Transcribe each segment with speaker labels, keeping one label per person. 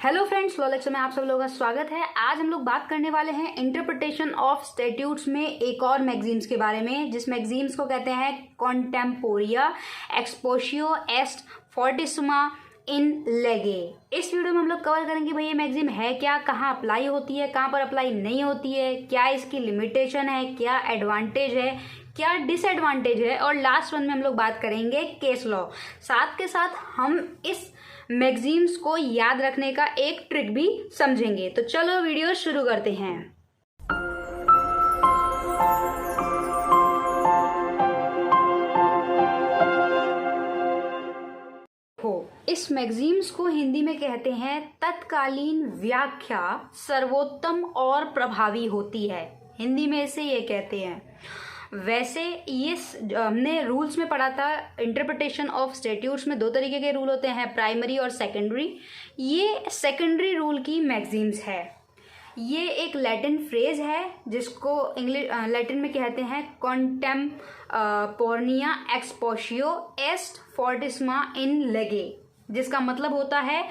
Speaker 1: Hello friends, law lecture में आप सब लोगों का स्वागत है। आज हम लोग बात करने वाले हैं इंटरप्रिटेशन ऑफ स्टैट्यूट्स में एक और मैगजीम्स के बारे में, जिस मैगजीम्स को कहते हैं कॉन्टेम्पोरिया एक्सपोशियो एस्ट फोर्टिस्मा इन लेगे। इस वीडियो में हम लोग कवर करेंगे भाई ये मैगजीम है क्या, कहाँ अप्लाई होती है, कहाँ पर अप्लाई नहीं होती है, क्या इसकी लिमिटेशन है, क्या एडवांटेज है, क्या डिसएडवांटेज है, और लास्ट वन में हम लोग बात करेंगे केस लॉ। साथ के साथ हम इस मैगजीम्स को याद रखने का एक ट्रिक भी समझेंगे। तो चलो वीडियो शुरू करते हैं। इस मैगजीम्स को हिंदी में कहते हैं तत्कालीन व्याख्या सर्वोत्तम और प्रभावी होती है। हिंदी में इसे ये कहते हैं। वैसे ये हमने रूल्स में पढ़ा था, इंटरप्रिटेशन ऑफ स्टैट्यूट्स में दो तरीके के रूल होते हैं, प्राइमरी और सेकेंडरी। ये सेकेंडरी रूल की मैगजीम्स है। ये एक लैटिन फ्रेज है जिसको लैटिन में कहते हैं कॉन्टेम्पोरनिया एक्सपोशियो एस्ट फोर्टिस्मा इन लेगे, जिसका मतलब होता है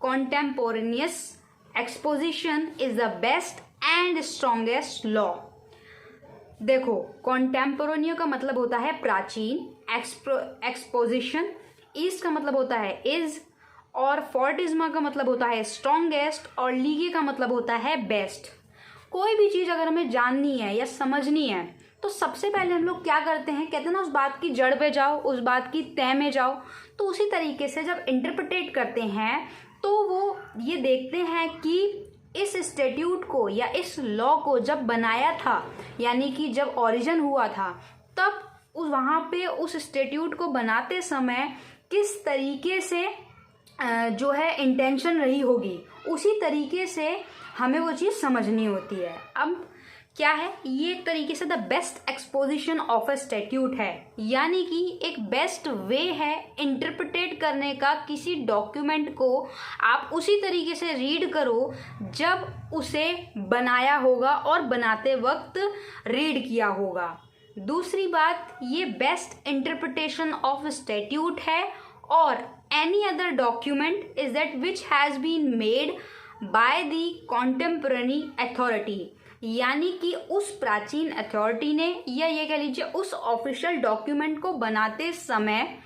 Speaker 1: contemporaneous exposition is the best and strongest law. देखो, कॉन्टेम्पोरेनियो का मतलब होता है प्राचीन, एक्सपोजिशन ईस्ट का मतलब होता है इज, और फोर्टिस्मा का मतलब होता है स्ट्रॉन्गेस्ट, और लीगे का मतलब होता है बेस्ट। कोई भी चीज़ अगर हमें जाननी है या समझनी है तो सबसे पहले हम लोग क्या करते हैं, कहते हैं ना, उस बात की जड़ पे जाओ, उस बात की तह में जाओ। तो उसी तरीके से जब इंटरप्रिटेट करते हैं तो वो ये देखते हैं कि इस स्टैट्यूट को या इस लॉ को जब बनाया था, यानी कि जब ओरिजिन हुआ था, तब वहाँ पे उस स्टैट्यूट को बनाते समय किस तरीके से जो है इंटेंशन रही होगी, उसी तरीके से हमें वो चीज़ समझनी होती है। अब क्या है, ये एक तरीके से the best exposition of a statute है, यानी कि एक बेस्ट वे है इंटरप्रिटेट करने का। किसी डॉक्यूमेंट को आप उसी तरीके से रीड करो जब उसे बनाया होगा और बनाते वक्त रीड किया होगा। दूसरी बात, ये बेस्ट इंटरप्रिटेशन ऑफ स्टैट्यूट है, और any other document is that which has been made by the contemporary authority, यानी कि उस प्राचीन अथॉरिटी ने, या ये कह लीजिए उस ऑफिशियल डॉक्यूमेंट को बनाते समय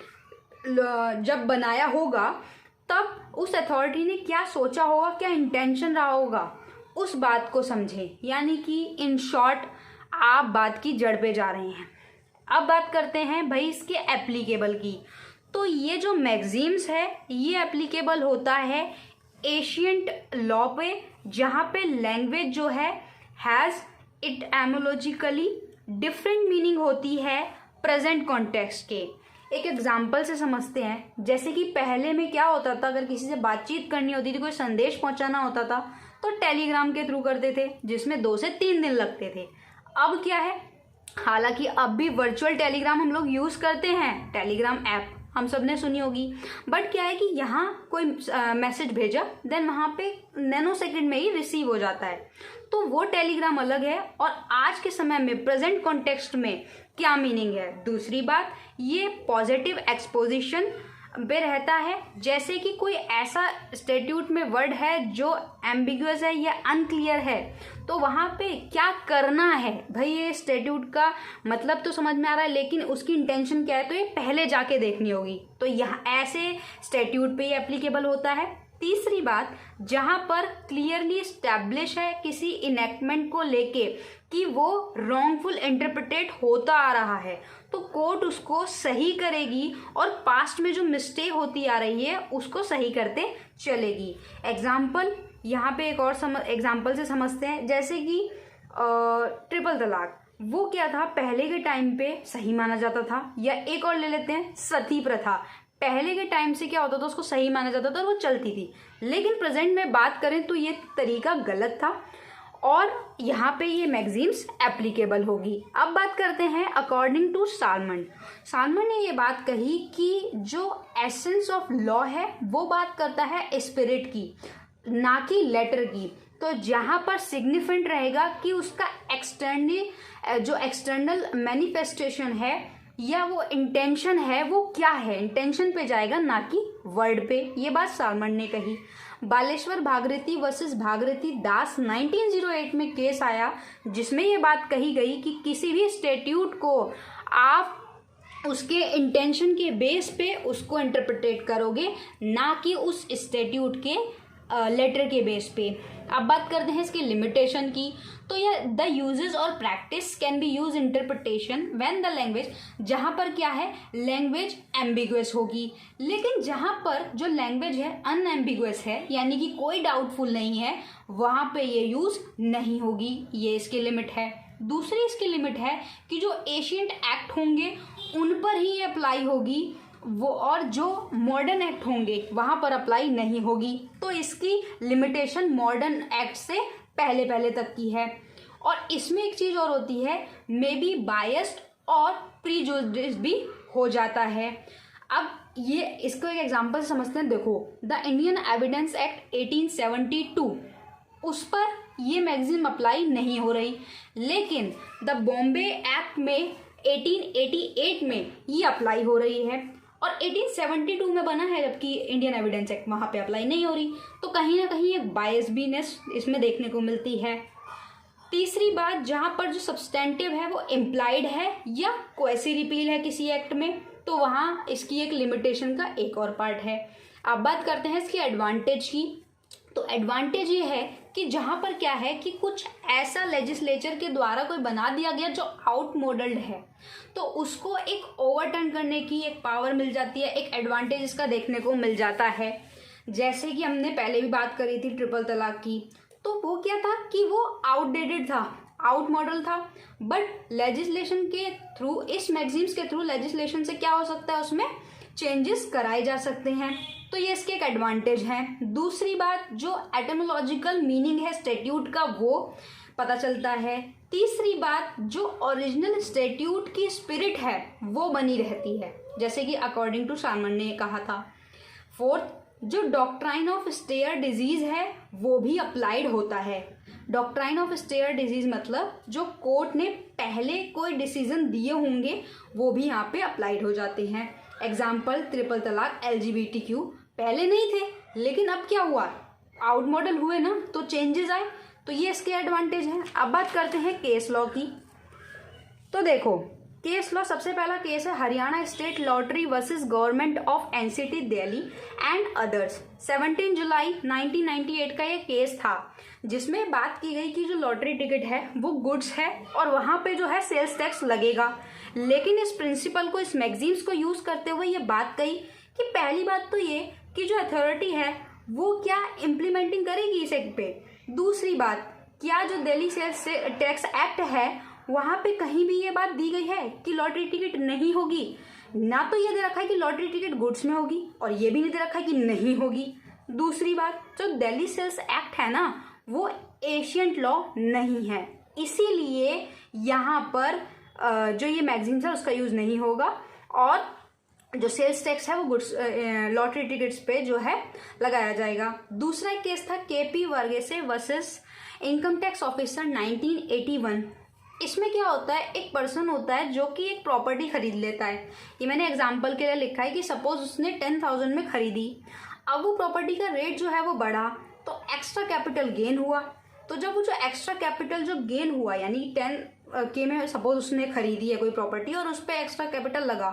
Speaker 1: जब बनाया होगा तब उस अथॉरिटी ने क्या सोचा होगा, क्या इंटेंशन रहा होगा, उस बात को समझें। यानी कि इन शॉर्ट आप बात की जड़ पे जा रहे हैं। अब बात करते हैं भाई इसके एप्लीकेबल की। तो ये जो मैगजीम्स है ये एप्लीकेबल होता है एशियंट लॉ पे, जहाँ पे लैंग्वेज जो है हैज़ इट एमोलॉजिकली डिफरेंट मीनिंग होती है प्रेजेंट कॉन्टेक्स्ट के। एक एग्जाम्पल से समझते हैं। जैसे कि पहले में क्या होता था, अगर किसी से बातचीत करनी होती थी, कोई संदेश पहुंचाना होता था, तो टेलीग्राम के थ्रू करते थे, जिसमें 2 से 3 दिन लगते थे। अब क्या है, हालांकि अब भी वर्चुअल टेलीग्राम हम लोग यूज़ करते हैं, टेलीग्राम ऐप हम सब ने सुनी होगी, बट क्या है कि यहाँ कोई मैसेज भेजा, देन वहाँ पे नैनो सेकंड में ही रिसीव हो जाता है। तो वो टेलीग्राम अलग है, और आज के समय में प्रेजेंट कॉन्टेक्स्ट में क्या मीनिंग है। दूसरी बात, ये पॉजिटिव एक्सपोजिशन पे रहता है। जैसे कि कोई ऐसा स्टैट्यूट में वर्ड है जो एम्बिगुअस है या अनक्लियर है, तो वहाँ पे क्या करना है भाई, ये स्टैट्यूट का मतलब तो समझ में आ रहा है, लेकिन उसकी इंटेंशन क्या है तो ये पहले जाके देखनी होगी। तो यहाँ ऐसे स्टैट्यूट पे ये एप्लीकेबल होता है। तीसरी बात, जहाँ पर क्लियरली स्टैब्लिश है किसी इनेक्टमेंट को लेके कि वो रॉन्गफुल इंटरप्रिटेट होता आ रहा है, तो कोर्ट उसको सही करेगी और पास्ट में जो मिस्टेक होती आ रही है उसको सही करते चलेगी। एग्जाम्पल यहाँ पे एक और एग्जाम्पल से समझते हैं। जैसे कि ट्रिपल तलाक, वो क्या था, पहले के टाइम पे सही माना जाता था। या एक और ले लेते हैं, सती प्रथा, पहले के टाइम से क्या होता था, उसको सही माना जाता था और वो चलती थी, लेकिन प्रेजेंट में बात करें तो ये तरीका गलत था, और यहाँ पे ये मैगजीम्स एप्लीकेबल होगी। अब बात करते हैं अकॉर्डिंग टू सालमन। सालमन ने ये बात कही कि जो एसेंस ऑफ लॉ है वो बात करता है स्पिरिट की, ना कि लेटर की। तो जहाँ पर सिग्निफिकेंट रहेगा कि उसका एक्सटर्नल मैनिफेस्टेशन है या वो इंटेंशन है वो क्या है, इंटेंशन पे जाएगा ना कि वर्ड पे। ये बात सालमन ने कही। बालेश्वर भागीरथी वर्सेस भागीरथी दास 1908 में केस आया जिसमें ये बात कही गई कि किसी भी स्टैट्यूट को आप उसके इंटेंशन के बेस पे उसको इंटरप्रिटेट करोगे, ना कि उस स्टैट्यूट के लेटर के बेस पे। अब बात करते हैं इसकी लिमिटेशन की। तो यह द यूजेस और practice can be use interpretation when the language, जहाँ पर क्या है लैंग्वेज एम्बिगुअस होगी, लेकिन जहाँ पर जो लैंग्वेज है अनएम्बिगुअस है यानी कि कोई डाउटफुल नहीं है, वहाँ पे ये यूज नहीं होगी। ये इसकी लिमिट है। दूसरी इसकी लिमिट है कि जो एशियंट एक्ट होंगे उन पर ही अप्लाई होगी वो, और जो मॉडर्न एक्ट होंगे वहाँ पर अप्लाई नहीं होगी। तो इसकी लिमिटेशन मॉडर्न एक्ट से पहले पहले तक की है। और इसमें एक चीज़ और होती है, मे बी बायस्ड और प्रीजुडिस भी हो जाता है। अब ये इसको एक एग्जांपल से समझते हैं। देखो, द इंडियन एविडेंस एक्ट 1872, उस पर ये मैगजीन अप्लाई नहीं हो रही, लेकिन द बॉम्बे एक्ट में 1888 में ये अप्लाई हो रही है और 1872 में बना है, जबकि इंडियन एविडेंस एक्ट वहाँ पे अप्लाई नहीं हो रही। तो कहीं ना कहीं एक बायसबीनेस इसमें देखने को मिलती है। तीसरी बात, जहाँ पर जो सब्सटेंटिव है वो इम्प्लाइड है या क्वेसी रिपील है किसी एक्ट में, तो वहाँ इसकी एक लिमिटेशन का एक और पार्ट है। अब बात करते हैं इसकी एडवांटेज की। तो एडवांटेज ये है कि जहाँ पर क्या है कि कुछ ऐसा लेजिस्लेचर के द्वारा कोई बना दिया गया जो आउट मॉडल्ड है, तो उसको एक ओवरटर्न करने की एक पावर मिल जाती है, एक एडवांटेज इसका देखने को मिल जाता है। जैसे कि हमने पहले भी बात करी थी ट्रिपल तलाक की, तो वो क्या था कि वो आउटडेटेड था, आउट मॉडल था, बट लेजिस्लेशन के थ्रू, इस मैगजीन्स के थ्रू लेजिस्लेशन से क्या हो सकता है, उसमें चेंजेस कराए जा सकते हैं। तो ये इसके एक एडवांटेज है। दूसरी बात, जो एटमोलॉजिकल मीनिंग है स्टैट्यूट का वो पता चलता है। तीसरी बात, जो ओरिजिनल स्टैट्यूट की स्पिरिट है वो बनी रहती है, जैसे कि अकॉर्डिंग टू सालमन ने कहा था। फोर्थ, जो डॉक्ट्राइन ऑफ स्टेयर डिजीज है वो भी अप्लाइड होता है। डॉक्ट्राइन ऑफ स्टेयर डिजीज मतलब जो कोर्ट ने पहले कोई डिसीजन दिए होंगे वो भी यहाँ पे अप्लाइड हो जाते हैं। एग्जाम्पल, ट्रिपल तलाक, LGBTQ पहले नहीं थे, लेकिन अब क्या हुआ, आउट मॉडल हुए ना, तो चेंजेस आए, तो ये इसके एडवांटेज हैं। अब बात करते हैं केस लॉ की। तो देखो, केस लॉ, सबसे पहला केस है Haryana state lottery versus government of NCT Delhi and others. 17 जुलाई 1998 का ये केस था, जिसमें बात की गई कि जो लॉटरी टिकट है वो गुड्स है और वहाँ पे जो है सेल्स टैक्स लगेगा। लेकिन इस प्रिंसिपल को, इस मैगजीन्स को यूज करते हुए ये बात कही कि पहली बात तो ये कि जो अथॉरिटी है वो क्या इम्प्लीमेंटिंग करेगी इस एक्ट पे। दूसरी बात, क्या जो दिल्ली सेल्स टैक्स एक्ट है वहाँ पे कहीं भी ये बात दी गई है कि लॉटरी टिकट नहीं होगी, ना तो ये दे रखा है कि लॉटरी टिकट गुड्स में होगी और ये भी नहीं दे रखा है कि नहीं होगी। दूसरी बात, जो दिल्ली सेल्स एक्ट है ना वो एशियंट लॉ नहीं है, इसीलिए यहाँ पर जो ये मैगजीन्स है उसका यूज नहीं होगा और जो सेल्स टैक्स है वो गुड्स लॉटरी टिकट्स पे जो है लगाया जाएगा। दूसरा एक केस था KP Varghese versus income tax officer 1981। इसमें क्या होता है, एक पर्सन होता है जो कि एक प्रॉपर्टी खरीद लेता है। ये मैंने एग्जांपल के लिए लिखा है कि सपोज उसने 10,000 में खरीदी, अब वो प्रॉपर्टी का रेट जो है वो बढ़ा तो एक्स्ट्रा कैपिटल गेन हुआ। तो जब वो जो एक्स्ट्रा कैपिटल जो गेन हुआ, यानी 10K में सपोज उसने खरीदी है कोई प्रॉपर्टी और उस पर एक्स्ट्रा कैपिटल लगा,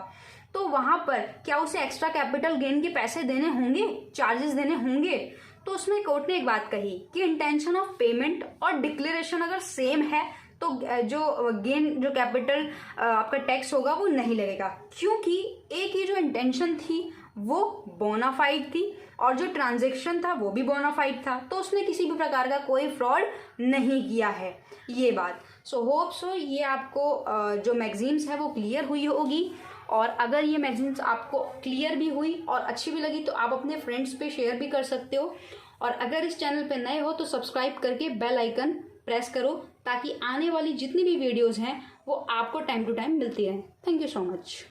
Speaker 1: तो वहाँ पर क्या उसे एक्स्ट्रा कैपिटल गेन के पैसे देने होंगे, चार्जेस देने होंगे। तो उसमें कोर्ट ने एक बात कही कि इंटेंशन ऑफ पेमेंट और डिक्लेरेशन अगर सेम है तो जो गेन, जो कैपिटल आपका टैक्स होगा वो नहीं लगेगा, क्योंकि एक ही जो इंटेंशन थी वो बोनाफाइड थी और जो ट्रांजैक्शन था वो भी बोनाफाइड था, तो उसने किसी भी प्रकार का कोई फ्रॉड नहीं किया है। ये बात, सो होप सो ये आपको जो मैगजीन्स है वो क्लियर हुई होगी। और अगर ये मैगजीन्स आपको क्लियर भी हुई और अच्छी भी लगी तो आप अपने फ्रेंड्स पे शेयर भी कर सकते हो। और अगर इस चैनल पे नए हो तो सब्सक्राइब करके बेल आइकन प्रेस करो ताकि आने वाली जितनी भी वीडियोज़ हैं वो आपको टाइम टू टाइम मिलती रहें। Thank you so much.